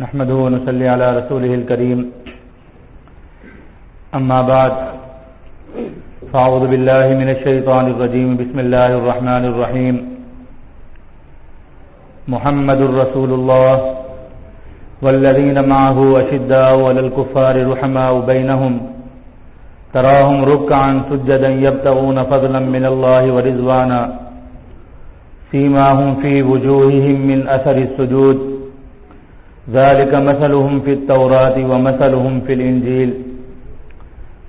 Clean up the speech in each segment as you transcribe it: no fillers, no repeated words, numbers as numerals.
نحمده ونصلي على رسوله الكريم أما بعد فأعوذ بالله من الشيطان الرجيم بسم الله الرحمن الرحيم محمد رسول الله والذين معه أشداء على الكفار رحماء بينهم تراهم ركعا سجدا يبتغون فضلا من الله ورضوانا سيماهم في وجوههم من أثر السجود ذلك مثلهم في التوراة ومثلهم في الإنجيل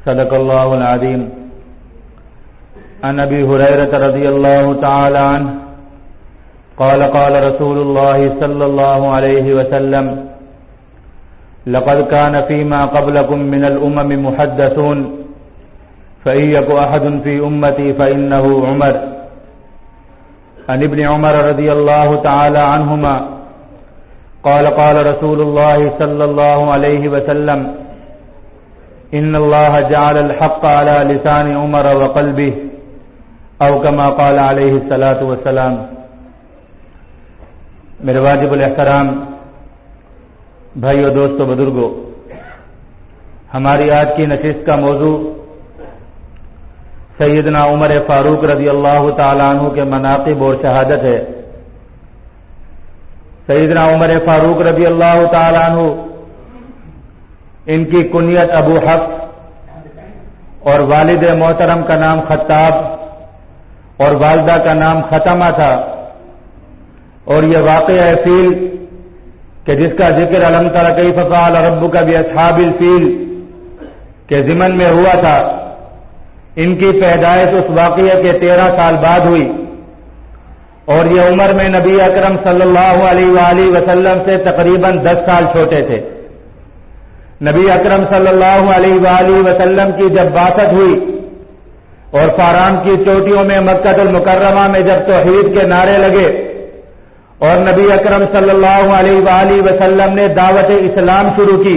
صدق الله العظيم. عن أبي هريرة رضي الله تعالى عنه قال قال رسول الله صلى الله عليه وسلم لقد كان فيما قبلكم من الأمم محدثون فإن يك أحد في أمتي فإنه عمر. عن ابن عمر رضي الله تعالى عنهما قال قال رسول الله صلى الله عليه وسلم إن الله جعل الحق على لسان عمر وقلبه أو كما قال عليه الصلاة والسلام. میرے واجب الاحترام بھائیو، دوستو، بزرگو، ہماری آج کی نشست کا موضوع سیدنا عمر فاروق رضی اللہ تعالیٰ عنہ کے مناقب اور شہادت ہے. سیدنا عمر فاروق رضی اللہ تعالیٰ عنہ، ان کی کنیت ابو حفص اور والد محترم کا نام خطاب اور والدہ کا نام ختمہ تھا. اور یہ واقعہ فیل کہ جس کا ذکر الم تر کیف فعل ربک باصحاب الفیل کے ضمن میں ہوا تھا، ان کی پیدائش اس واقعے کے 13 سال بعد ہوئی اور یہ عمر میں نبی اکرم صلی اللہ علیہ وآلہ وسلم سے تقریباً 10 سال چھوٹے تھے. نبی اکرم صلی اللہ علیہ وآلہ وسلم کی جب بعثت ہوئی اور فاران کی چوٹیوں میں مکہ المکرمہ میں جب توحید کے نعرے لگے اور نبی اکرم صلی اللہ علیہ وآلہ وسلم نے دعوت اسلام شروع کی،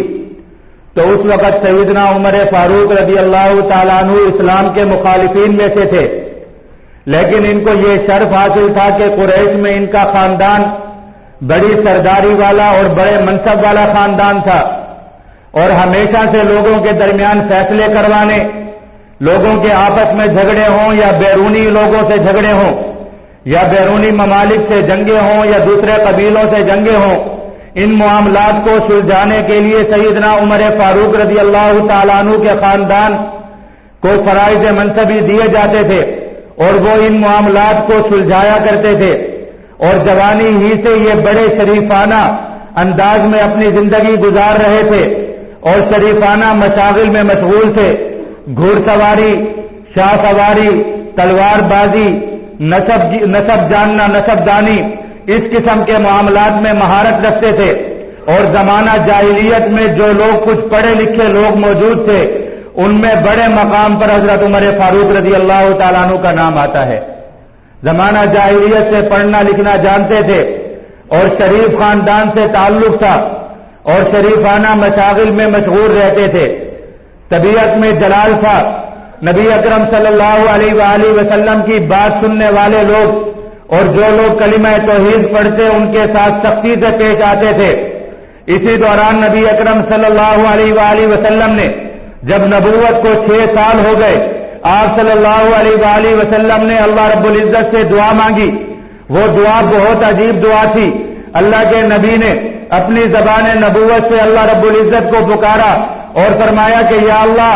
تو اس وقت سیدنا عمر فاروق رضی اللہ تعالیٰ عنہ اسلام کے مخالفین میں سے تھے. لیکن ان کو یہ شرف حاصل تھا کہ قریش میں ان کا خاندان بڑی سرداری والا اور بڑے منصب والا خاندان تھا اور ہمیشہ سے لوگوں کے درمیان فیصلے کروانے، لوگوں کے آپس میں جھگڑے ہوں یا بیرونی لوگوں سے جھگڑے ہوں یا بیرونی ممالک سے جنگیں ہوں یا دوسرے قبیلوں سے جنگیں ہوں، ان معاملات کو سلجھانے کے لیے سیدنا عمر فاروق رضی اللہ تعالیٰ عنہ کے خاندان کو فرائض منصبی دیے جاتے تھے اور وہ ان معاملات کو سلجھایا کرتے تھے. اور جوانی ہی سے یہ بڑے شریفانہ انداز میں اپنی زندگی گزار رہے تھے اور شریفانہ مشاغل میں مشغول تھے. گھوڑ سواری، شاہ سواری، تلوار بازی، نسب جاننا، نسب دانی، اس قسم کے معاملات میں مہارت رکھتے تھے. اور زمانہ جاہلیت میں جو لوگ کچھ پڑھے لکھے لوگ موجود تھے ان میں بڑے مقام پر حضرت عمر فاروق رضی اللہ تعالیٰ عنہ کا نام آتا ہے. زمانہ جاہلیت سے پڑھنا لکھنا جانتے تھے اور شریف خاندان سے تعلق تھا اور شریفانہ مشاغل میں مشغول رہتے تھے. طبیعت میں جلال تھا. نبی اکرم صلی اللہ علیہ وآلہ وسلم کی بات سننے والے لوگ اور جو لوگ کلمہ توحید پڑھتے ان کے ساتھ سختی سے پیش آتے تھے. اسی دوران نبی اکرم صلی اللہ علیہ وآلہ وسلم نے جب نبوت کو 6 سال ہو گئے، آپ صلی اللہ علیہ وآلہ وسلم نے اللہ رب العزت سے دعا مانگی. وہ دعا بہت عجیب دعا تھی. اللہ کے نبی نے اپنی زبان نبوت سے اللہ رب العزت کو پکارا اور فرمایا کہ یا اللہ،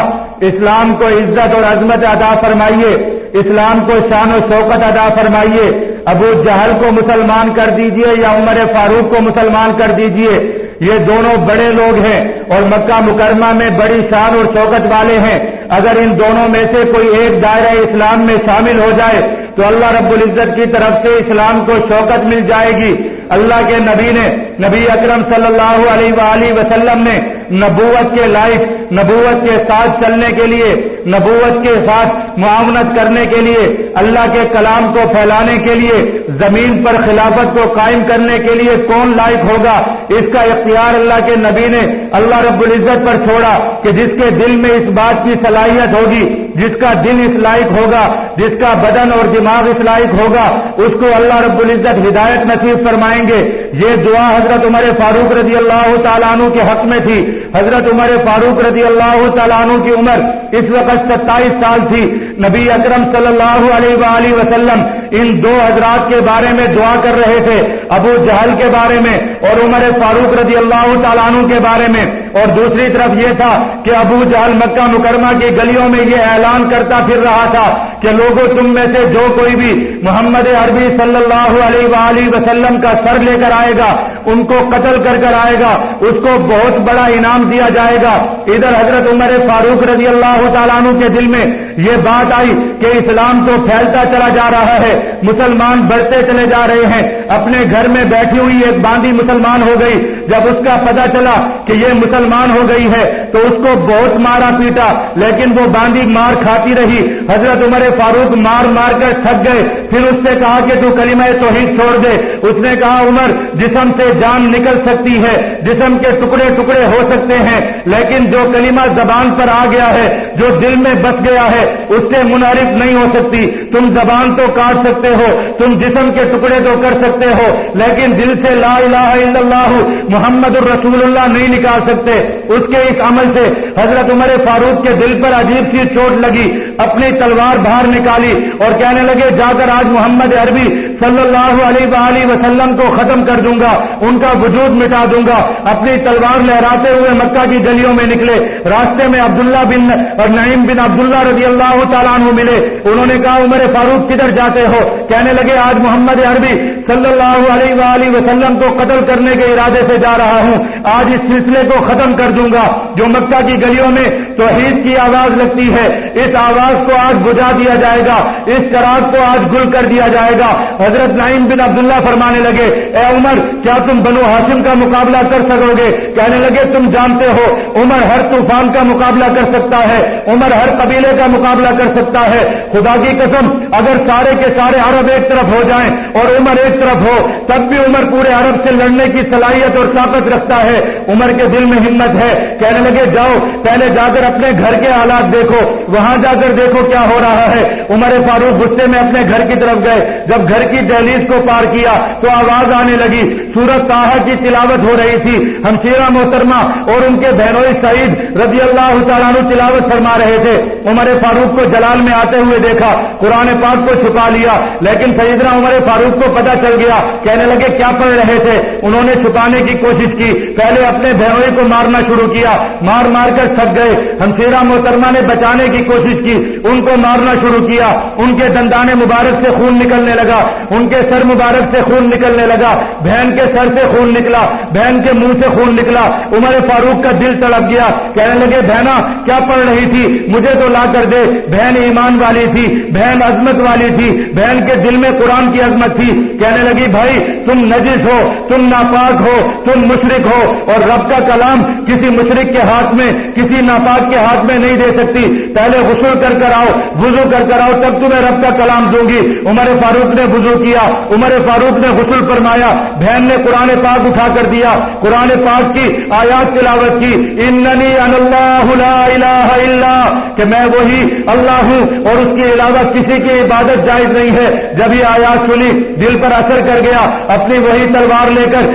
اسلام کو عزت اور عظمت عطا فرمائیے، اسلام کو شان و شوکت عطا فرمائیے. ابو جہل کو مسلمان کر دیجئے یا عمر فاروق کو مسلمان کر دیجئے. یہ دونوں بڑے لوگ ہیں اور مکہ مکرمہ میں بڑی شان اور شوکت والے ہیں. اگر ان دونوں میں سے کوئی ایک دائرہ اسلام میں شامل ہو جائے تو اللہ رب العزت کی طرف سے اسلام کو شوکت مل جائے گی. اللہ کے نبی نے، نبی اکرم صلی اللہ علیہ وآلہ وسلم نے نبوت کے لائق، نبوت کے ساتھ چلنے کے لیے، نبوت کے ساتھ معاونت کرنے کے لیے، اللہ کے کلام کو پھیلانے کے لیے زمین پر خلافت کو قائم کرنے کے لیے کون لائق ہوگا؟ اس کا اختیار اللہ کے نبی نے اللہ رب العزت پر چھوڑا کہ جس کے دل میں اس بات کی صلاحیت ہوگی، جس کا دل اس لائق ہوگا، جس کا بدن اور دماغ اس لائق ہوگا، اس کو اللہ رب العزت ہدایت نصیب فرمائیں گے۔ یہ دعا حضرت عمر فاروق رضی اللہ تعالیٰ عنہ کے حق میں تھی۔ حضرت عمر فاروق رضی اللہ تعالیٰ عنہ کی عمر اس وقت 27 سال تھی۔ نبی اکرم صلی اللہ علیہ وآلہ وسلم ان دو حضرات کے بارے میں دعا کر رہے تھے، ابو جہل کے بارے میں اور عمر فاروق رضی اللہ تعالیٰ عنہ کے بارے میں۔ اور دوسری طرف یہ تھا کہ ابو جہل مکہ مکرمہ کی گلیوں میں یہ اعلان کرتا پھر رہا تھا کہ لوگوں تم میں سے جو کوئی بھی محمد عربی صلی اللہ علیہ وآلہ وسلم کا سر لے کر آئے گا، ان کو قتل کر آئے گا، اس کو بہت بڑا انعام دیا جائے گا۔ ادھر حضرت عمر فاروق رضی اللہ تعالیٰ عنہ کے دل میں یہ بات آئی کہ اسلام تو پھیلتا چلا جا رہا ہے، مسلمان بڑھتے چلے جا رہے ہیں۔ اپنے گھر میں بیٹھی ہوئی ایک باندی مسلمان ہو گئی، جب اس کا پتہ چلا کہ یہ مسلمان ہو گئی ہے تو اس کو بہت مارا پیٹا، لیکن وہ باندی مار کھاتی رہی۔ حضرت عمر فاروق مار مار کر تھک گئے، پھر اس سے کہا کہ تو کلمہ توحید چھوڑ دے۔ اس نے کہا عمر، جسم سے جان نکل سکتی ہے، جسم کے ٹکڑے ٹکڑے ہو سکتے ہیں، لیکن جو کلمہ زبان پر آ گیا ہے، جو دل میں بس گیا ہے، اس سے منحرف نہیں ہو سکتی۔ تم زبان تو کاٹ سکتے ہو، تم جسم کے ٹکڑے تو کر سکتے ہو، لیکن دل سے لا الہ الا اللہ محمد الرسول اللہ نہیں نکال سکتے۔ اس کے اس عمل سے حضرت عمر فاروق کے دل پر عجیب سی چوٹ لگی، اپنی تلوار باہر نکالی اور کہنے لگے جا کر آج محمد عربی صلی اللہ علیہ وآلہ وسلم کو ختم کر دوں گا، ان کا وجود مٹا دوں گا۔ اپنی تلوار لہراتے ہوئے مکہ کی گلیوں میں نکلے۔ راستے میں عبداللہ بن اور نعیم بن عبداللہ رضی اللہ تعالیٰ عنہ ملے۔ انہوں نے کہا عمر فاروق کدھر جاتے ہو؟ کہنے لگے آج محمد عربی صلی اللہ علیہ وآلہ وسلم کو قتل کرنے کے ارادے سے جا رہا ہوں، آج اس سلسلے کو ختم کر دوں گا۔ جو مکہ کی گلیوں میں توحید کی آواز لگتی ہے، اس آواز کو آج بجھا دیا جائے گا، اس چراغ کو آج گل کر دیا جائے گا۔ حضرت نعیم بن عبداللہ فرمانے لگے اے عمر، کیا تم بنو ہاشم کا مقابلہ کر سکو گے؟ کہنے لگے تم جانتے ہو عمر ہر طوفان کا مقابلہ کر سکتا ہے، عمر ہر قبیلے کا مقابلہ کر سکتا ہے۔ خدا کی قسم اگر سارے کے سارے عرب ایک طرف ہو جائیں اور عمر ایک طرف ہو، تب بھی عمر پورے عرب سے لڑنے کی صلاحیت اور طاقت رکھتا ہے۔ عمر کے دل میں ہمت ہے۔ کہنے لگے جاؤ، پہلے جا کر اپنے گھر کے حالات دیکھو، وہاں جا کر دیکھو کیا ہو رہا ہے۔ عمر فاروق غصے میں اپنے گھر کی طرف گئے۔ جب گھر کی دہلیز کو پار کیا تو آواز آنے لگی، سورۃ طٰہٰ کی تلاوت ہو رہی تھی۔ ہمشیرہ محترمہ اور ان کے بہنوئی سعید رضی اللہ تعالیٰ عنہ تلاوت فرما رہے تھے۔ عمر فاروق کو جلال میں آتے ہوئے دیکھا، قرآن پاک کو چھپا لیا، لیکن سیدنا عمر فاروق کو پتہ چل گیا۔ کہنے لگے کیا پڑھ رہے تھے؟ انہوں نے چھپانے کی کوشش کی، پہلے اپنے بہنوئی کو مارنا شروع کیا، مار مار کر تھک گئے۔ ہمشیرہ محترمہ نے بچانے کی کوشش کی، ان کو مارنا شروع کیا، ان کے دندان مبارک سے خون نکلنے لگا، ان کے سر مبارک سے خون نکلنے لگا، بہن کے سر سے خون نکلا، بہن کے منہ سے خون نکلا۔ عمر فاروق کا دل تڑپ گیا، کہنے لگے بہنا کیا پڑھ رہی تھی؟ مجھے تو لا کر دے۔ بہن ایمان والی تھی، بہن عظمت والی تھی، بہن کے دل میں قرآن کی عظمت تھی۔ کہنے لگی بھائی تم نجس ہو، تم ناپاک ہو، تم مشرک ہو، اور رب کا کلام کسی مشرک کے ہاتھ میں، کسی ناپاک کے ہاتھ میں نہیں دے سکتی۔ پہلے غسل کر آؤ، وضو کر آؤ، تب تمہیں رب کا کلام دوں گی۔ عمر فاروق نے وضو کیا، عمر فاروق نے غسل فرمایا، بہن نے قرآن پاک اٹھا کر دیا، قرآن پاک کی آیات تلاوت کی، اننی انا اللہ لا الہ الا، کہ میں وہی اللہ ہوں اور اس کے علاوہ کسی کی عبادت جائز نہیں ہے۔ جب یہ آیات سنی دل پر اثر کر گیا، اپنی وہی تلوار لے کر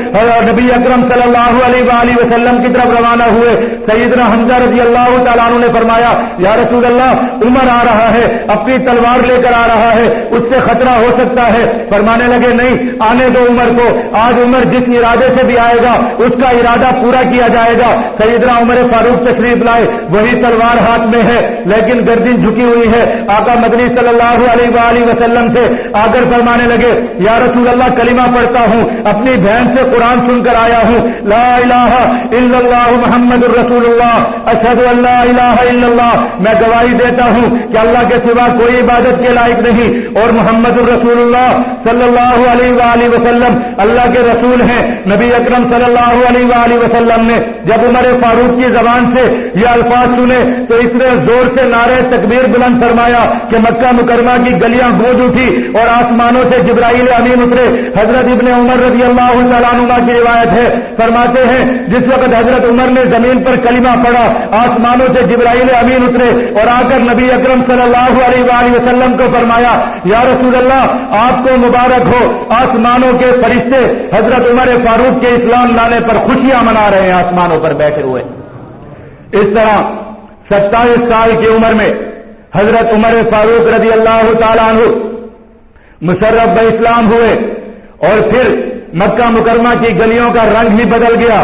نبی اکرم صلی اللہ علیہ وآلہ وسلم کی طرف روانہ ہوئے۔ سیدنا حمزہ رضی اللہ تعالیٰ عنہ نے فرمایا یا رسول اللہ عمر آ رہا ہے، اپنی تلوار لے کر آ رہا ہے، اس سے خطرہ ہو سکتا ہے۔ فرمانے لگے نہیں، آنے دو عمر کو، آج عمر جس ارادے سے بھی آئے گا اس کا ارادہ پورا کیا جائے گا۔ سیدنا عمر فاروق تشریف لائے، وہی تلوار ہاتھ میں ہے لیکن گردن جھکی ہوئی ہے۔ آقا مدنی صلی اللہ علیہ وآلہ وسلم سے آ کر فرمانے لگے یا رسول اللہ کلمہ پڑھتا ہوں، اپنی بہن سے قرآن سن کر آیا ہوں، لا الہ الا اللہ محمد الرسول اللہ اشہد ان لا الہ الا اللہ، میں گواہی دیتا ہوں کہ اللہ کے سوا کوئی عبادت کے لائق نہیں اور محمد الرسول اللہ صلی اللہ علیہ وآلہ وسلم اللہ کے رسول ہیں۔ نبی اکرم صلی اللہ علیہ وآلہ وسلم نے جب عمر فاروق کی زبان سے یہ الفاظ سنے تو اس نے زور سے نعرہ تکبیر بلند فرمایا کہ مکہ مکرمہ کی گلیاں گونج اٹھی اور آسمانوں سے جبرائیل امین اترے۔ حضرت ابن عمر رضی اللہ تعالیٰ عنہ کی روایت ہے، فرماتے ہیں جس وقت حضرت عمر نے زمین پر کلمہ پڑھا، آسمانوں سے جبرائیل امین اترے اور آ کر نبی اکرم صلی اللہ علیہ وآلہ وسلم کو فرمایا، یا رسول اللہ آپ کو مبارک ہو، آسمانوں کے فرشتے حضرت عمر فاروق کے اسلام لانے پر خوشیاں منا رہے ہیں آسمانوں پر بیٹھے ہوئے۔ اس طرح 27 سال کی عمر میں حضرت عمر فاروق رضی اللہ تعالیٰ عنہ مشرف باسلام ہوئے اور پھر مکہ مکرمہ کی گلیوں کا رنگ ہی بدل گیا۔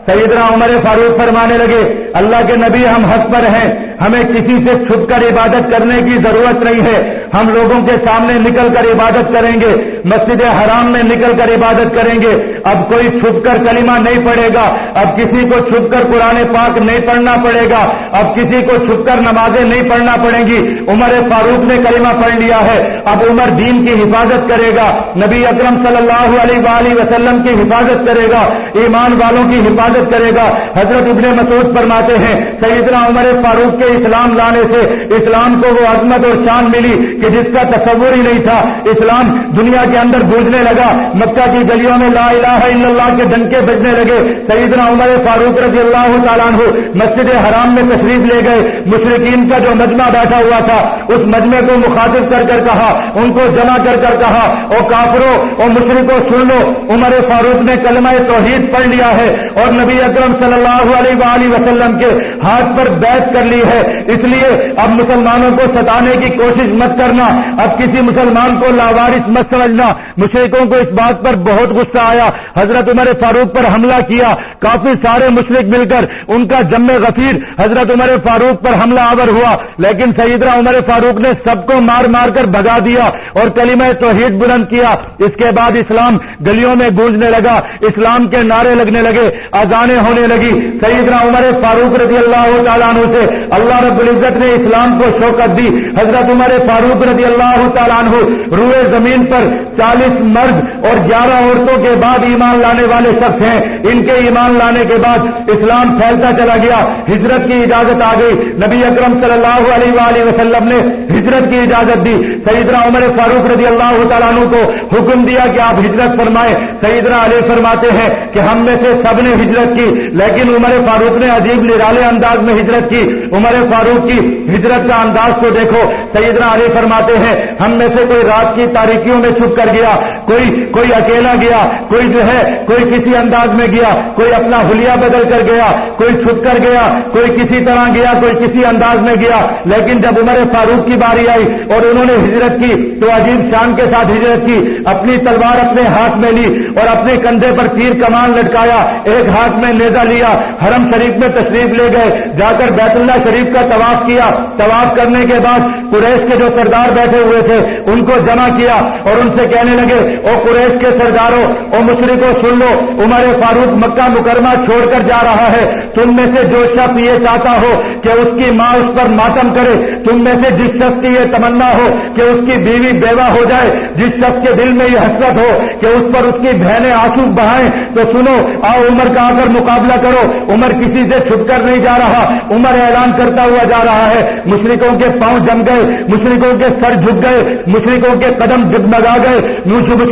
سیدنا عمر فاروق فرمانے لگے، اللہ کے نبی ہم حق پر ہیں، ہمیں کسی سے چھپ کر عبادت کرنے کی ضرورت نہیں ہے، ہم لوگوں کے سامنے نکل کر عبادت کریں گے، مسجد حرام میں نکل کر عبادت کریں گے، اب کوئی چھپ کر کلمہ نہیں پڑھے گا، اب کسی کو چھپ کر قرآن پاک نہیں پڑھنا پڑے گا، اب کسی کو چھپ کر نمازیں نہیں پڑھنا پڑیں گی۔ عمر فاروق نے کلمہ پڑھ لیا ہے، اب عمر دین کی حفاظت کرے گا، نبی اکرم صلی اللہ علیہ وآلہ وسلم کی حفاظت کرے گا، ایمان والوں کی حفاظت کرے گا۔ حضرت ابن مسعود فرماتے ہیں سیدنا عمر فاروق کے اسلام لانے سے اسلام کو وہ عظمت اور شان ملی کہ جس کا تصور ہی نہیں تھا۔ اسلام دنیا کے اندر گونجنے لگا، مکہ کی گلیوں میں لا الہ الا اللہ کے ڈنکے بجنے لگے۔ سیدنا عمر فاروق رضی اللہ تعالیٰ عنہ مسجد حرام میں تشریف لے گئے، مشرکین کا جو مجمع بیٹھا ہوا تھا اس مجمع کو مخاطب کر کر کہا، ان کو جمع کر کر کہا، او کافروں او مشرکوں سن لو، عمر فاروق نے کلمہ توحید پڑھ لیا ہے اور نبی اکرم صلی اللہ علیہ وآلہ وسلم کے ہاتھ پر بیعت کر لی ہے، اس لیے اب مسلمانوں کو ستانے کی کوشش مت کرنا، اب کسی مسلمان کو لاوارث مت سمجھنا۔ مشرکوں کو اس بات پر بہت غصہ آیا، حضرت عمر فاروق پر حملہ کیا، کافی سارے مشرک مل کر ان کا جم غفیر حضرت عمر فاروق پر حملہ آور ہوا، لیکن سیدنا عمر فاروق نے سب کو مار مار کر بھگا دیا اور کلمہ توحید بلند کیا۔ اس کے بعد اسلام گلیوں میں گونجنے لگا، اسلام کے نعرے لگنے لگے، اذانیں ہونے لگی۔ سیدنا عمر فاروق رضی اللہ تعالیٰ عنہ سے اللہ رب العزت نے اسلام کو شوکت دی۔ حضرت عمر فاروق رضی اللہ تعالیٰ عنہ روئے زمین پر 40 مرد اور 11 عورتوں کے بعد ایمان لانے والے شخص ہیں۔ ان کے ایمان لانے کے بعد اسلام پھیلتا چلا گیا، ہجرت کی اجازت آ گئی، نبی اکرم صلی اللہ علیہ وآلہ وسلم نے ہجرت کی اجازت دی۔ سیدنا عمر فاروق رضی اللہ تعالیٰ عنہ کو حکم دیا کہ آپ ہجرت فرمائیں۔ سیدنا علی فرماتے ہیں کہ ہم میں سے سب نے ہجرت کی، لیکن عمر فاروق نے عجیب نرالے انداز میں ہجرت کی۔ عمر فاروق کی ہجرت کا انداز کو دیکھو، سیدنا علی فرماتے ہیں ہم میں سے کوئی رات کی تاریکیوں میں چھپ کر گیا، کوئی اکیلا گیا، کوئی جو ہے کوئی کسی انداز میں گیا، کوئی اپنا حلیہ بدل کر گیا، کوئی چھپ کر گیا، کوئی کسی طرح گیا، کوئی کسی انداز میں گیا، لیکن جب عمر فاروق کی باری آئی اور انہوں نے ہجرت کی تو عجیب شان کے ساتھ ہجرت کی، اپنی تلوار اپنے ہاتھ میں لی اور اپنے کندھے پر تیر کمان لٹکایا، ایک ہاتھ میں نیزہ لیا، حرم شریف میں تشریف لے گئے، جا کر بیت اللہ شریف کا طواف کیا۔ طواف کرنے کے بعد قریش کے جو سردار بیٹھے ہوئے تھے ان کو جمع کیا اور ان سے کہنے لگے، او قریش کے سرداروں، او مشرکوں سن لو، عمر فاروق مکہ مکرمہ چھوڑ کر جا رہا ہے، تم میں سے جو شخص یہ چاہتا ہو کہ اس کی ماں اس پر ماتم کرے، تم میں سے جس شخص کی یہ تمنا ہو کہ اس کی بیوی بیوہ ہو جائے، جس شخص کے دل میں یہ حسرت ہو کہ اس پر اس کی بہنیں آنسو بہائیں، تو سنو، آؤ عمر کا آ کر مقابلہ کرو۔ عمر کسی سے چھپ کر نہیں جا رہا، عمر اعلان کرتا ہوا جا رہا ہے۔ مشرکوں کے پاؤں جم گئے، مشرکوں کے سر جھک گئے، مشرکوں کے قدم ڈگمگا گئے، مشرک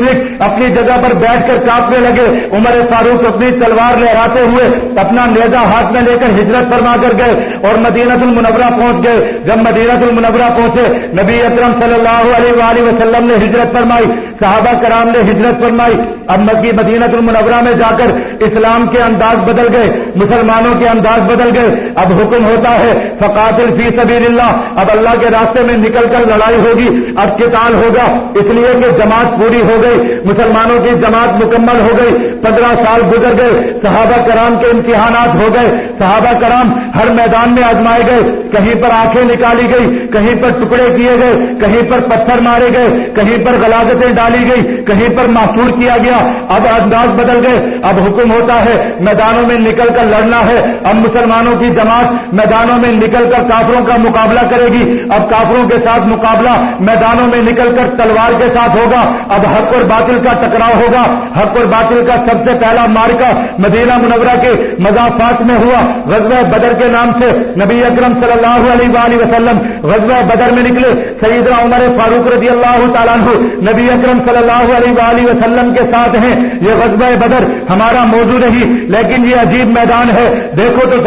اپنی جگہ پر بیٹھ کر کانپنے لگے۔ عمر فاروق اپنی تلوار لہراتے ہوئے اپنا نیزہ ہاتھ میں لے کر ہجرت فرما کر گئے اور مدینہ المنورہ پہنچ گئے۔ جب مدینہ المنورہ پہنچے، نبی اکرم صلی اللہ علیہ وآلہ وسلم نے ہجرت فرمائی، صحابہ کرام نے ہجرت فرمائی۔ اب مکی مدینہ المنورہ میں جا کر اسلام کے انداز بدل گئے، مسلمانوں کے انداز بدل گئے۔ اب حکم ہوتا ہے فقاتل فی سبیل اللہ، اب اللہ کے راستے میں نکل کر لڑائی ہوگی، اب قتال ہوگا، اس لیے کہ جماعت پوری ہو گئی، مسلمانوں کی جماعت مکمل ہو گئی۔ 15 سال گزر گئے، صحابہ کرام کے امتحانات ہو گئے، صحابہ کرام ہر میدان میں آزمائے گئے، کہیں پر آنکھیں نکالی گئی، کہیں پر ٹکڑے کیے گئے، کہیں پر پتھر مارے گئے، کہیں پر غلاظتیں ڈالی گئی، کہیں پر محصور کیا گیا۔ اب انداز بدل گئے، اب حکم ہوتا ہے میدانوں میں نکل کر لڑنا ہے۔ اب مسلمانوں کی جماعت میدانوں میں نکل کر کافروں کا مقابلہ کرے گی۔ اب کافروں کے ساتھ مقابلہ میدانوں میں نکل کر تلوار کے ساتھ ہوگا۔ اب حق اور باطل کا ٹکراؤ ہوگا۔ حق اور باطل کا سب سے پہلا مارکا مدینہ منورہ کے مضافات میں ہوا۔ غزوہ بدر کے نام سے نبی اکرم صلی اللہ علیہ وآلہ وسلم غزوہ بدر میں نکلے. سیدنا عمر فاروق رضی اللہ تعالیٰ عنہ نبی اکرم صلی اللہ علیہ وآلہ وسلم کے ساتھ ہیں. یہ غزوہ بدر ہمارا موضوع نہیں، لیکن یہ عجیب میدان ہے. دیکھو تو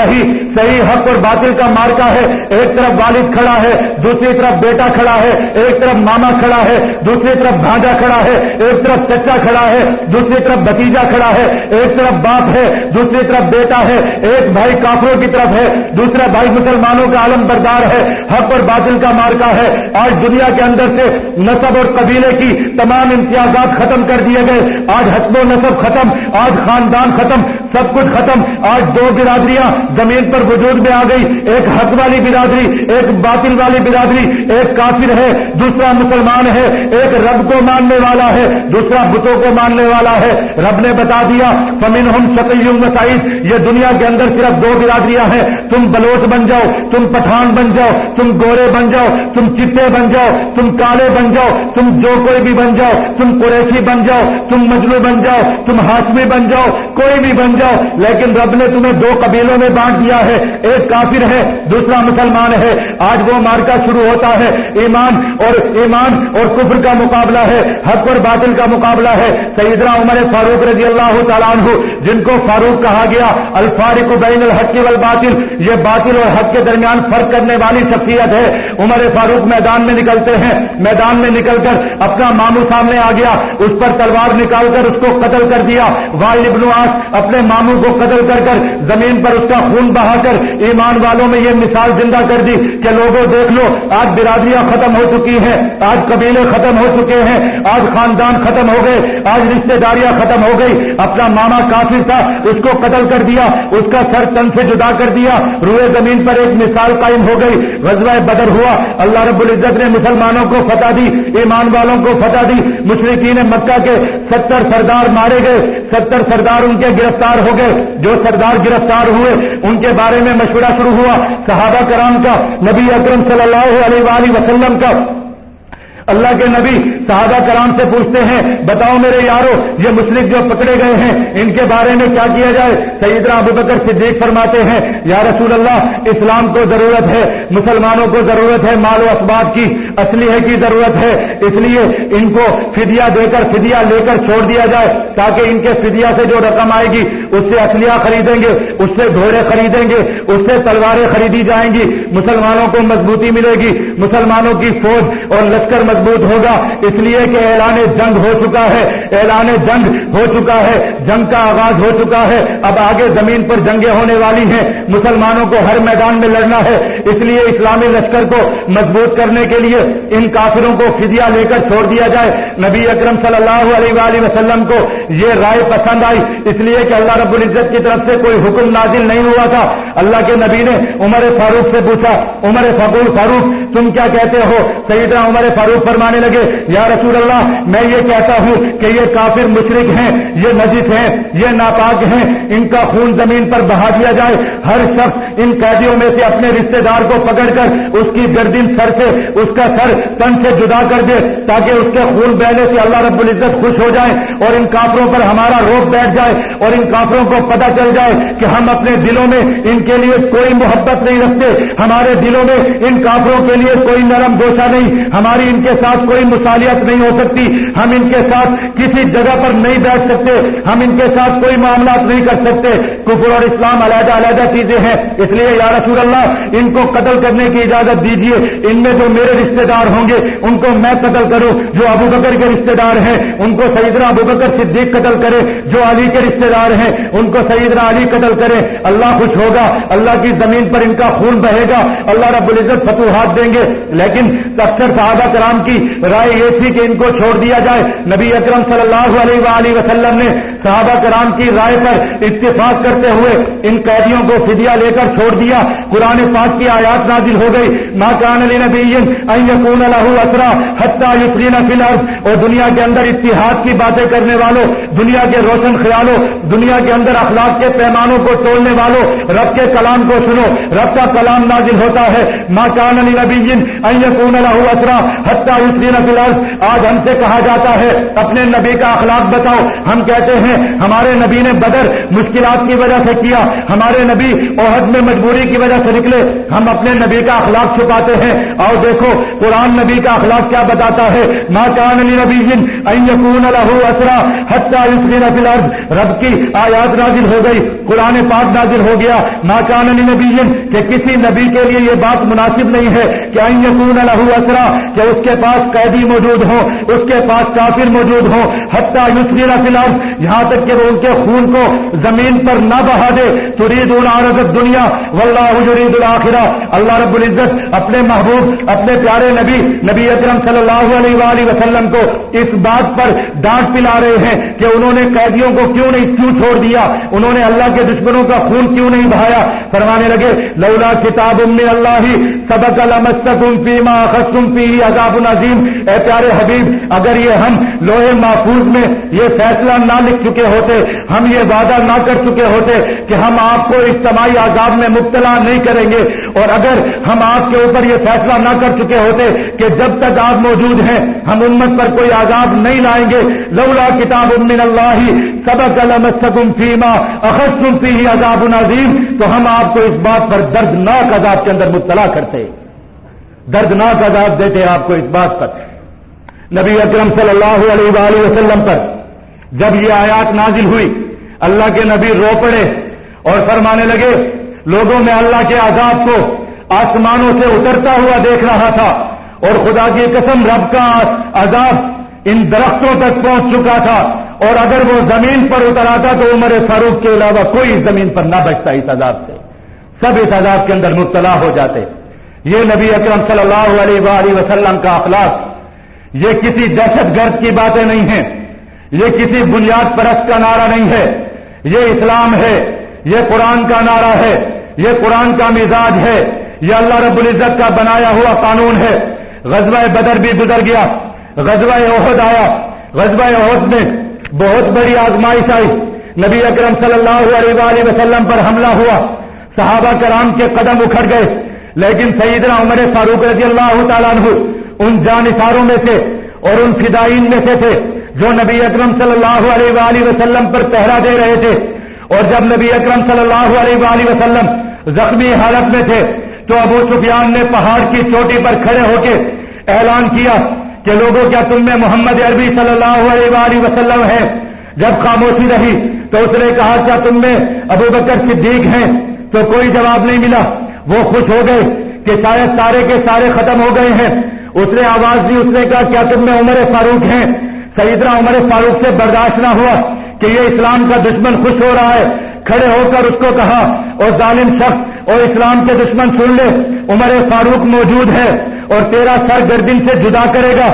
صحیح حق اور باطل کا مارکا ہے. ایک طرف والد کھڑا ہے، دوسری طرف بیٹا کھڑا ہے، ایک طرف ماما کھڑا ہے، دوسری طرف بھانجا کھڑا ہے، ایک طرف چچا کھڑا ہے، دوسری طرف بھتیجا کھڑا ہے، ایک طرف باپ ہے، دوسری طرف بیٹا ہے. ایک بھائی کافروں کی طرف ہے، دوسرا بھائی مسلمانوں کا علم بردار ہے. حق اور باطل کا مارکا ہے. آج دنیا کے اندر سے نسب اور قبیلے کی تمام امتیازات ختم کر دیے گئے. آج حسب و نسب ختم، آج خاندان ختم، سب کچھ ختم. آج دو برادریاں زمین پر وجود میں آ گئی. ایک حق والی برادری، ایک باطل والی برادری. ایک کافر ہے، دوسرا مسلمان ہے. ایک رب کو ماننے والا ہے، دوسرا بتوں کو ماننے والا ہے. رب نے بتا دیا فمنہم شقی و سعید. یہ دنیا کے اندر صرف دو برادریاں ہیں. تم بلوچ بن جاؤ، تم پٹھان بن جاؤ، تم گورے بن جاؤ، تم چٹے بن جاؤ، تم کالے بن جاؤ، تم جو کوئی بھی بن جاؤ، تم قریشی بن جاؤ، تم مجلو بن جاؤ، تم ہاشمی بن جاؤ، کوئی بھی بن جاؤ. لیکن رب نے تمہیں دو قبیلوں میں بانٹ دیا ہے. ایک کافر ہے، دوسرا مسلمان ہے. آج وہ مارکا شروع ہوتا ہے. ایمان اور کفر کا مقابلہ ہے، حق اور باطل کا مقابلہ ہے. سیدنا عمر فاروق رضی اللہ تعالیٰ عنہ، جن کو فاروق کہا گیا، الفارق بین الحق والباطل، یہ باطل اور حق کے درمیان فرق کرنے والی شخصیت ہے. عمر فاروق میدان میں نکلتے ہیں. میدان میں نکل کر اپنا ماموں سامنے آ گیا، اس پر تلوار نکال کر اس کو قتل کر دیا. وائل ابن عاص اپنے ماموں کو قتل کر کر زمین پر اس کا خون بہا کر ایمان والوں میں یہ مثال زندہ کر دی کہ لوگوں دیکھ لو، آج برادریاں ختم ہو چکی ہیں، آج قبیلے ختم ہو چکے ہیں، آج خاندان ختم ہو گئے، آج رشتہ داریاں ختم ہو گئی. اپنا ماما کافر تھا، اس کو قتل کر دیا، اس کا سر تن سے جدا کر دیا. روئے زمین پر ایک مثال قائم ہو گئی. غزوہ بدر ہوا، اللہ رب العزت نے مسلمانوں کو فتح دی، ایمان والوں کو فتح دی. مشرکین مکہ کے 70 سردار مارے گئے، 70 سردار ان کے گرفتار ہو گئے. جو سردار گرفتار ہوئے ان کے بارے میں مشورہ شروع ہوا صحابہ کرام کا، نبی اکرم صلی اللہ علیہ وآلہ وسلم کا. اللہ کے نبی صحابہ کرام سے پوچھتے ہیں بتاؤ میرے یارو یہ مشرک جو پکڑے گئے ہیں ان کے بارے میں کیا کیا جائے. سیدنا ابوبکر صدیق فرماتے ہیں یا رسول اللہ اسلام کو ضرورت ہے، مسلمانوں کو ضرورت ہے مال و اسباب کی، اسلحے کی ضرورت ہے، اس لیے ان کو فدیہ دے کر فدیہ لے کر چھوڑ دیا جائے تاکہ ان کے فدیہ سے جو رقم آئے گی اس سے اسلحہ خریدیں گے، اس سے گھوڑے خریدیں گے، اس سے تلواریں خریدی جائیں گی، مسلمانوں کو مضبوطی ملے گی، مسلمانوں کی فوج اور لشکر مضبوط ہوگا. اس لیے کہ اعلان جنگ ہو چکا ہے، اعلان جنگ ہو چکا ہے، جنگ کا آغاز ہو چکا ہے. اب آگے زمین پر جنگیں ہونے والی ہیں، مسلمانوں کو ہر میدان میں لڑنا ہے. اس لیے اسلامی لشکر کو مضبوط کرنے کے لیے ان کافروں کو فدیہ لے کر چھوڑ دیا جائے. نبی اکرم صلی اللہ علیہ وآلہ وسلم کو یہ رائے پسند آئی، اس لیے کہ اللہ رب العزت کی طرف سے کوئی حکم نازل نہیں ہوا تھا. اللہ کے نبی نے عمر فاروق سے پوچھا عمر فاروق تم کیا کہتے ہو؟ سیدنا عمر فاروق فرمانے لگے یا رسول اللہ میں یہ کہتا ہوں کہ یہ کافر مشرک ہیں، یہ نجس ہیں، یہ ناپاک ہیں، ان کا خون زمین پر بہا دیا جائے. ہر شخص ان قیدیوں میں سے اپنے رشتہ دار کو پکڑ کر اس کی گردن سر سے اس کا سر تن سے جدا کر دے تاکہ اس کے خون بہنے سے اللہ رب العزت خوش ہو جائے اور ان کافروں پر ہمارا روب بیٹھ جائے اور ان کافروں کو پتہ چل جائے کہ ہم اپنے دلوں میں ان کے لیے کوئی محبت نہیں رکھتے، ہمارے دلوں میں ان کافروں کے لیے کوئی نرم گوشہ نہیں، ہماری ان کے ساتھ کوئی مصالحت نہیں ہو سکتی، ہم ان کے ساتھ کسی جگہ پر نہیں بیٹھ سکتے، ہم ان کے ساتھ کوئی معاملات نہیں کر سکتے. کفر اور اسلام علیحدہ علیحدہ چیزیں ہیں، اس لیے یا رسول اللہ ان کو قتل کرنے کی اجازت دیجیے. ان میں جو میرے رشتہ دار ہوں گے ان کو میں قتل کروں، جو ابو بکر کے رشتہ دار ہیں ان کو سیدنا ابو بکر صدیق قتل کرے، جو علی کے رشتہ دار ہیں ان کو سیدنا علی قتل کرے. اللہ خوش ہوگا، اللہ کی زمین پر ان کا خون بہے گا، اللہ رب العزت فتوحات دیں گے. لیکن اکثر صحابہ کرام کی رائے یہ تھی کہ ان کو چھوڑ دیا جائے. نبی اکرم صلی اللہ علیہ وآلہ وسلم نے صحابہ کرام کی رائے پر اتفاق کرتے ہوئے ان قیدیوں کو فدیہ لے کر چھوڑ دیا. قرآن پاک کی آیات نازل ہو گئی، ما کان لنبی ان یکون لہ اسرا حتی یسخن فی الارض، اور دنیا کے اندر اتحاد کی باتیں کرنے والوں، دنیا کے روشن خیالوں، دنیا کے اندر اخلاق کے پیمانوں کو توڑنے والوں، رب کے کلام کو سنو، رب کا کلام نازل ہوتا ہے، ما کان لنبی ان یکون لہ اسرا حتی یسخن فی الارض۔ آج ہم سے کہا جاتا ہے اپنے نبی کا اخلاق بتاؤ، ہم کہتے ہیں ہمارے نبی نے بدر مشکلات کی وجہ سے کیا، ہمارے نبی احد میں مجبوری کی وجہ سے نکلے، ہم اپنے نبی کا اخلاق چھپاتے ہیں۔ اور دیکھو قرآن نبی کا اخلاق کیا بتاتا ہے، ما کان لنبی ان یکون لہ اسرا حتی یسخن فی الارض۔ رب کی آیات نازل ہو گئی، قرآن پاک نازل ہو گیا، ما کان لنبی کہ کسی نبی کے لیے یہ بات مناسب نہیں ہے کہ ان یکون لہ اسرا، کہ اس کے پاس قیدی موجود ہوں، اس کے پاس کافر موجود ہوں، حتی یسخن فی الارض، یہاں تک کہ وہ ان کے خون کو زمین پر نہ بہا دے۔ تریدون عرض الدنیا واللہ یرید الآخرہ۔ اللہ رب العزت اپنے محبوب، اپنے پیارے نبی نبی اکرم صلی اللہ علیہ وآلہ وسلم کو اس بات پر ڈانٹ پلا رہے ہیں کہ انہوں نے قیدیوں کو کیوں چھوڑ دیا، انہوں نے اللہ کے دشمنوں کا خون کیوں نہیں بہایا۔ فرمانے لگے لولا کتاب من اللہ سبق لمسکم فیما اخذتم فیہ عذاب عظیم۔ اے پیارے حبیب، اگر یہ ہم لوح محفوظ میں یہ فیصلہ نہ لکھ چکے ہوتے، ہم یہ وعدہ نہ کر چکے ہوتے کہ ہم آپ کو اجتماعی عذاب میں مبتلا نہیں کریں گے، اور اگر ہم آپ کے اوپر یہ فیصلہ نہ کر چکے ہوتے کہ جب تک آپ موجود ہیں ہم امت پر کوئی عذاب نہیں لائیں گے، لولا کتاب من اللہ سبق لمسکم فیما اخذتم فیہ عذاب عظیم، تو ہم آپ کو اس بات پر دردناک عذاب کے اندر مبتلا کرتے، دردناک عذاب دیتے آپ کو اس بات پر۔ نبی اکرم صلی اللہ علیہ وآلہ وسلم پر جب یہ آیات نازل ہوئی، اللہ کے نبی رو پڑے اور فرمانے لگے لوگوں میں اللہ کے عذاب کو آسمانوں سے اترتا ہوا دیکھ رہا تھا، اور خدا کی قسم رب کا عذاب ان درختوں تک پہنچ چکا تھا، اور اگر وہ زمین پر اتر آتا تو عمر فاروق کے علاوہ کوئی اس زمین پر نہ بچتا اس عذاب سے، سب اس عذاب کے اندر مبتلا ہو جاتے۔ یہ نبی اکرم صلی اللہ علیہ وآلہ وسلم کا اخلاق، یہ کسی دہشت گرد کی باتیں نہیں ہیں، یہ کسی بنیاد پرست کا نعرہ نہیں ہے، یہ اسلام ہے، یہ قرآن کا نعرہ ہے، یہ قرآن کا مزاج ہے، یہ اللہ رب العزت کا بنایا ہوا قانون ہے۔ غزوہ بدر بھی گزر گیا، غزوہ احد آیا، غزوہ احد میں بہت بڑی آزمائش آئی، نبی اکرم صلی اللہ علیہ وآلہ وسلم پر حملہ ہوا، صحابہ کرام کے قدم اکھڑ گئے، لیکن سیدنا عمر فاروق رضی اللہ تعالیٰ عنہ ان جانثاروں میں سے اور ان فدائین میں سے تھے جو نبی اکرم صلی اللہ علیہ وآلہ وسلم پر پہرا دے رہے تھے، اور جب نبی اکرم صلی اللہ علیہ وآلہ وسلم زخمی حالت میں تھے تو ابو سفیان نے پہاڑ کی چوٹی پر کھڑے ہو کے اعلان کیا کہ لوگوں کیا تم میں محمد عربی صلی اللہ علیہ وآلہ وسلم ہے؟ جب خاموشی رہی تو اس نے کہا کیا تم میں ابو بکر صدیق ہیں؟ تو کوئی جواب نہیں ملا۔ وہ خوش ہو گئے کہ شاید سارے کے سارے ختم ہو گئے ہیں۔ اس نے آواز دی، اس نے کہا کیا تم میں عمر فاروق ہیں؟ سیدنا عمر فاروق سے برداشت نہ ہوا کہ یہ اسلام کا دشمن خوش ہو رہا ہے، کھڑے ہو کر اس کو کہا اور ظالم شخص اور اسلام کے دشمن سن لے، عمر فاروق موجود ہے اور تیرا سر گردن سے جدا کرے گا۔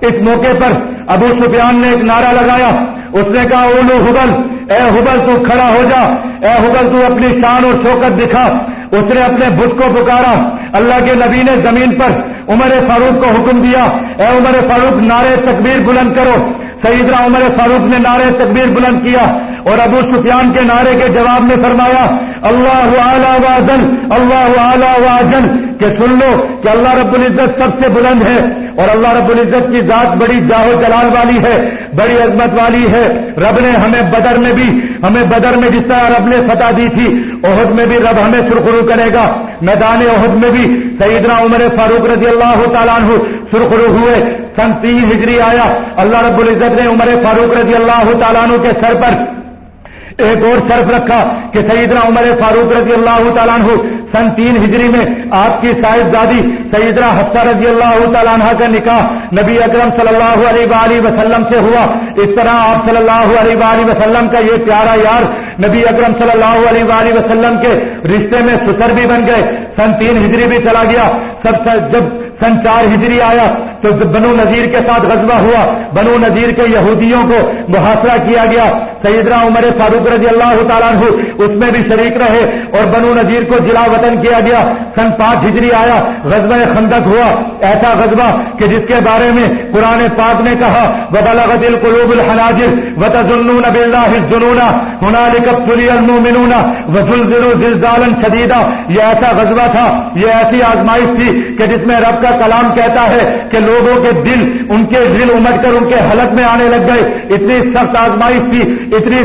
اس موقع پر ابو سفیان نے ایک نعرہ لگایا، اس نے کہا اولو حبل، اے حبل تو کھڑا ہو جا، اے حبل تو اپنی شان اور شوکت دکھا۔ اس نے اپنے بت کو پکارا، اللہ کے نبی نے زمین پر عمر فاروق کو حکم دیا، اے عمر فاروق نعرے تکبیر بلند کرو۔ سیدنا عمر فاروق نے نعرے تکبیر بلند کیا اور ابو سفیان کے نعرے کے جواب میں فرمایا اللہ اعلی واجل، اللہ اعلی واجل، کہ سن لو کہ اللہ رب العزت سب سے بلند ہے اور اللہ رب العزت کی ذات بڑی جاہ و جلال والی ہے، بڑی عظمت والی ہے۔ رب نے ہمیں بدر میں جس طرح رب نے فتح دی تھی، احد میں بھی رب ہمیں سرخرو کرے گا۔ میدان احد میں بھی سیدنا عمر فاروق رضی اللہ تعالیٰ عنہ سرخرو ہوئے۔ سن 3 ہجری آیا، اللہ رب العزت نے عمر فاروق رضی اللہ تعالیٰ عنہ کے سر پر ایک اور شرف رکھا کہ سیدنا عمر فاروق رضی اللہ تعالیٰ عنہ سن 3 ہجری میں آپ کی صاحبزادی سیدنا حفصہ رضی اللہ تعالیٰ عنہ کا نکاح نبی اکرم صلی اللہ علیہ وآلہ وسلم سے ہوا۔ اس طرح آپ صلی اللہ علیہ وآلہ وسلم کا یہ پیارا یار نبی اکرم صلی اللہ علیہ وآلہ وسلم کے رشتے میں سسر بھی بن گئے۔ سن 3 ہجری بھی چلا گیا، جب سن 4 ہجری آیا تو بنو نذیر کے ساتھ غزوہ ہوا، بنو نذیر کے یہودیوں کو محاصرہ کیا گیا۔ سیدنا عمر فاروق رضی اللہ تعالیٰ عنہ اس میں بھی شریک رہے اور بنو نذیر کو جلا وطن کیا گیا. سن 5 ہجری آیا, غزوہ خندق ہوا, ایسا غزوہ کہ جس کے بارے میں قرآن پاک نے کہا وَبَلَغَتِ الْقُلُوبُ الْحَنَاجِرَ وَتَظُنُّونَ بِاللَّهِ الظُّنُونَ هُنَالِكَ ابْتُلِيَ الْمُؤْمِنُونَ وَزُلْزِلُوا زِلْزَالًا شَدِيدًا. یہ ایسا غزوہ تھا, یہ ایسی آزمائش تھی کہ جس میں رب کا کلام کہتا ہے کہ لوگوں کے دل, ان کے دل امٹ کر ان کے حلق میں آنے لگ گئے. اتنی سخت آزمائش تھی, اتنی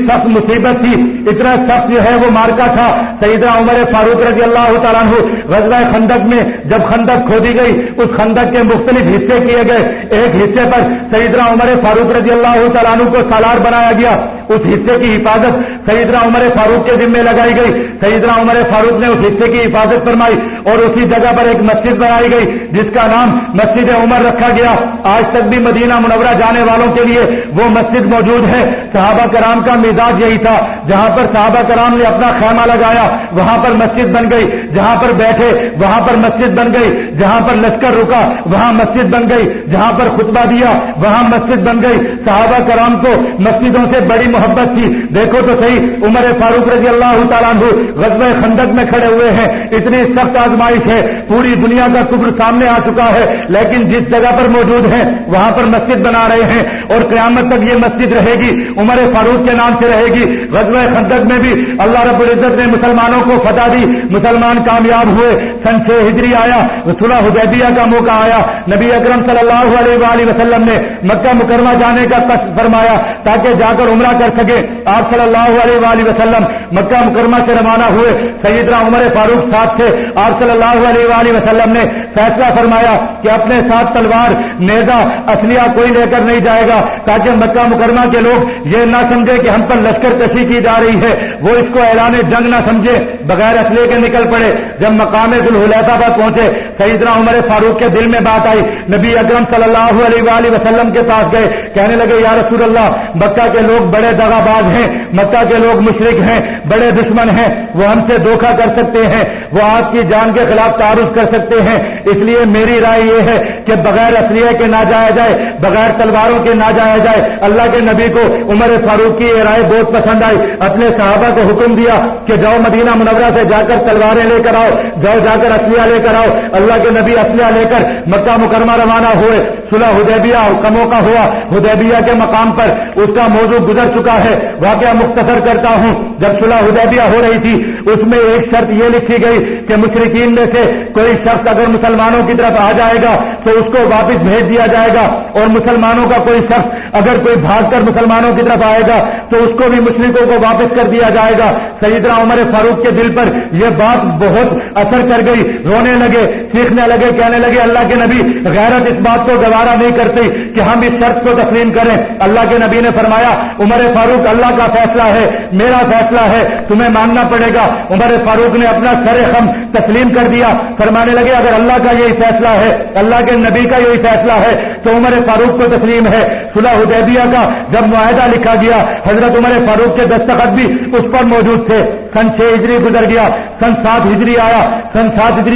سخت مصیبت تھی, اتنا سخت جو ہے وہ مارکا تھا. سیدنا عمر فاروق رضی اللہ تعالیٰ عنہ غزوہ خندق میں جب خندق کھودی گئی, اس خندق کے مختلف حصے کیے گئے. ایک حصے پر سیدنا عمر فاروق رضی اللہ تعالیٰ عنہ کو سالار بنایا گیا. اس حصے کی حفاظت سیدنا عمر فاروق کے ذمہ لگائی گئی. سیدنا عمر فاروق نے اس حصے کی حفاظت فرمائی اور اسی جگہ پر ایک مسجد بنائی گئی جس کا نام مسجد عمر رکھا گیا. آج تک بھی مدینہ منورہ جانے والوں کے لیے وہ مسجد موجود ہے. صحابہ کرام کا مزاج یہی تھا, جہاں پر صحابہ کرام نے اپنا خیمہ لگایا وہاں پر مسجد بن گئی, جہاں پر بیٹھے وہاں پر مسجد بن گئی, جہاں پر لشکر رکا وہاں مسجد بن گئی, جہاں پر خطبہ دیا وہاں مسجد بن گئی. صحابہ کرام کو مسجدوں سے بڑی محبت تھی. دیکھو تو صحیح, عمر فاروق رضی اللہ تعالیٰ عنہ غزوہ خندق میں کھڑے ہوئے ہیں. اتنی سخت آزمائش ہے, پوری دنیا کا کفر سامنے آ چکا ہے, لیکن جس جگہ پر موجود ہیں وہاں پر مسجد بنا رہے ہیں اور قیامت تک یہ مسجد رہے گی, عمر فاروق کے نام سے رہے گی. غزوہ خندق میں بھی اللہ رب العزت نے مسلمانوں کو فتح دی, مسلمان کامیاب ہوئے. سن 6 ہجری آیا, صلح حدیبیہ کا موقع آیا. نبی اکرم صلی اللہ علیہ وآلہ وسلم نے مکہ مکرمہ جانے کا قصد فرمایا تاکہ جا کر عمرہ کر سکے. آپ صلی اللہ علیہ وآلہ وسلم مکہ مکرمہ سے روانہ ہوئے. سیدنا عمر فاروق ساتھ تھے. آپ صلی اللہ علیہ وآلہ وسلم نے فیصلہ فرمایا کہ اپنے ساتھ تلوار, نیزہ, اسلحہ کوئی لے کر نہیں جائے گا تاکہ مکہ مکرمہ کے لوگ یہ نہ سمجھے کہ ہم پر لشکر کشی کی جا رہی ہے, وہ اس کو اعلان جنگ نہ سمجھے, بغیر اسلحے کے نکل پڑے. جب مقام ذوالحلیفہ پر پہنچے, سیدنا عمر فاروق کے دل میں بات آئی. نبی اکرم صلی اللہ علیہ وآلہ وسلم کے پاس گئے, کہنے لگے یا رسول اللہ, مکہ کے لوگ بڑے دغاباز ہیں, مکہ کے لوگ مشرک ہیں, بڑے دشمن ہیں, وہ ہم سے دھوکہ کر سکتے ہیں, وہ آپ کی جان کے خلاف تعرض کر سکتے ہیں. اس لیے میری رائے یہ ہے کہ بغیر اسلحے کے نہ جایا جائے, بغیر تلواروں کے نہ جایا جائے. اللہ کے نبی کو عمر فاروق کی یہ رائے بہت پسند آئی. اپنے صحابہ کو حکم دیا کہ جاؤ مدینہ منورہ سے جا کر تلواریں لے کر آؤ, جاؤ جا کر اسلحہ لے کر آؤ. اللہ کے نبی اسلحہ لے کر مکہ مکرمہ روانہ ہوئے. صلح حدیبیہ کا موقع ہوا. حدیبیہ کے مقام پر اس کا موضوع گزر چکا ہے, واقعہ مختصر کرتا ہوں. جب صلح حدیبیہ ہو رہی تھی, اس میں ایک شرط یہ لکھی گئی کہ مشرکین میں سے کوئی شخص اگر مسلمانوں کی طرف آ جائے گا تو اس کو واپس بھیج دیا جائے گا, اور مسلمانوں کا کوئی شخص اگر کوئی بھاگ کر مسلمانوں کی طرف آئے گا تو اس کو بھی مشرکوں کو واپس کر دیا جائے گا. سیدنا عمر فاروق کے دل پر یہ بات بہت اثر کر گئی, رونے لگے, چیخنے لگے, کہنے لگے اللہ کے نبی, غیرت اس بات کو گوارا نہیں کرتی کہ ہم اس شرط کو تسلیم کریں. اللہ کے نبی نے فرمایا عمر فاروق, اللہ کا فیصلہ ہے, میرا فیصلہ ہے, تمہیں ماننا پڑے گا. عمر فاروق نے اپنا سر خم تسلیم کر دیا. فرمانے لگے اگر اللہ کا یہی فیصلہ ہے, اللہ کے نبی کا یہی فیصلہ ہے تو عمر فاروق کو تسلیم ہے. صلح حدیبیہ کا جب معاہدہ لکھا گیا, حضرت عمر فاروق کے دستخط بھی اس پر موجود تھے. سن 6 ہجری گزر گیا, سن 7 ہجری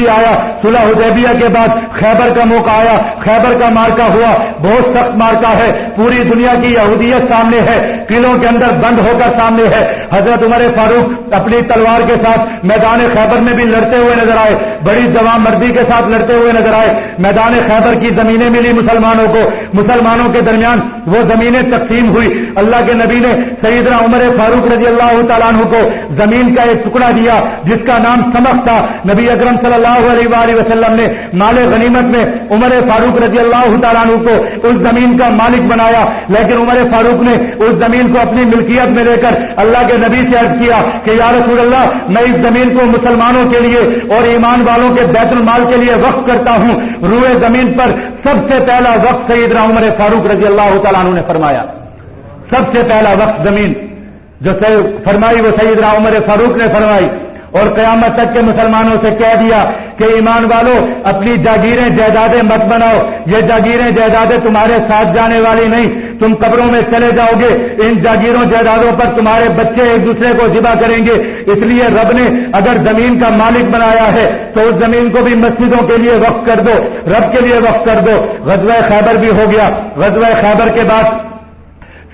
آیا, صلح حدیبیہ کے بعد خیبر کا موقع آیا. خیبر کا مارکا ہوا, بہت سخت مارکا ہے, پوری دنیا کی یہودیت سامنے ہے, قلعوں کے اندر بند ہو کر سامنے ہے. حضرت عمر فاروق اپنی تلوار کے ساتھ میدان خیبر میں بھی لڑتے ہوئے نظر آئے, بڑی جوان مردی کے ساتھ لڑتے ہوئے نظر آئے. میدان خیبر کی زمینیں ملی مسلمانوں کو, مسلمانوں کے درمیان وہ زمینیں تقسیم ہوئی. اللہ کے نبی نے سیدنا عمر فاروق رضی اللہ تعالیٰ عنہ کو زمین کا ایک ٹکڑا دیا جس کا نام سمخ تھا. نبی اکرم صلی اللہ علیہ وآلہ وسلم نے مال غنیمت میں عمر فاروق رضی اللہ تعالیٰ عنہ کو اس زمین کا مالک بنایا, لیکن عمر فاروق نے اس زمین کو اپنی ملکیت میں لے کر اللہ کے نبی سے عرض کیا کہ یا رسول اللہ, میں اس زمین کو مسلمانوں کے لیے اور ایمان والوں کے بیت المال کے لیے وقف کرتا ہوں. روئے زمین پر سب سے پہلا وقف سیدنا عمر فاروق رضی اللہ تعالیٰ عنہ نے فرمایا. سب سے پہلا وقف زمین جو فرمائی وہ سیدنا عمر فاروق نے فرمائی, اور قیامت تک کے مسلمانوں سے کہہ دیا کہ ایمان والوں, اپنی جاگیریں جائیدادیں مت بناؤ, یہ جاگیریں جائیدادیں تمہارے ساتھ جانے والی نہیں, تم قبروں میں چلے جاؤ گے, ان جاگیروں جائیدادوں پر تمہارے بچے ایک دوسرے کو ذبح کریں گے. اس لیے رب نے اگر زمین کا مالک بنایا ہے تو اس زمین کو بھی مسجدوں کے لیے وقف کر دو, رب کے لیے وقف کر دو. غزوہ خیبر بھی ہو گیا. غزوہ خیبر کے بعد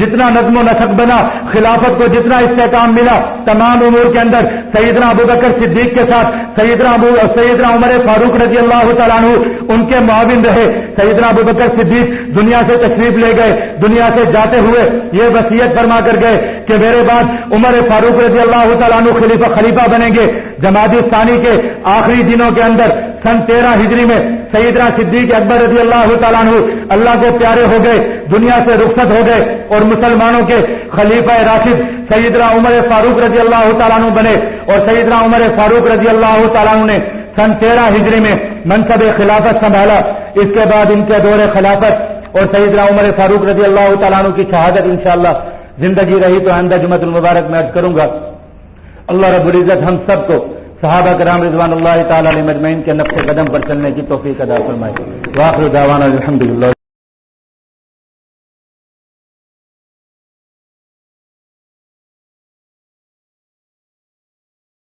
جتنا نظم و نسق بنا، خلافت کو جتنا استحکام ملا، تمام امور کے اندر سیدنا ابوبکر صدیق کے ساتھ سیدنا عمر فاروق رضی اللہ تعالیٰ عنہ ان کے معاون رہے۔ سیدنا ابوبکر صدیق دنیا سے تشریف لے گئے، دنیا سے جاتے ہوئے یہ وصیت فرما کر گئے کہ میرے بعد عمر فاروق رضی اللہ تعالیٰ عنہ خلیفہ بنیں گے۔ جمادی ثانی کے آخری دنوں کے اندر سن 13 ہجری میں سیدنا صدیق اکبر رضی اللہ تعالیٰ عنہ اللہ کو پیارے ہو گئے، دنیا سے رخصت ہو گئے اور مسلمانوں کے خلیفہ راشد سیدنا عمر فاروق رضی اللہ تعالیٰ عنہ بنے، اور سیدنا عمر فاروق رضی اللہ تعالیٰ عنہ نے سن 13 ہجری میں منصب خلافت سنبھالا۔ اس کے بعد ان کے دور خلافت اور سیدنا عمر فاروق رضی اللہ تعالیٰ عنہ کی شہادت انشاءاللہ زندگی رہی تو آئندہ جمعۃ المبارک میں عرض کروں گا۔ اللہ رب العزت ہم سب کو صحابہ کرام رضوان اللہ تعالی علیہم اجمعین کے نقش قدم پر چلنے کی توفیق عطا فرمائے۔ وآخر دعوانا الحمدللہ۔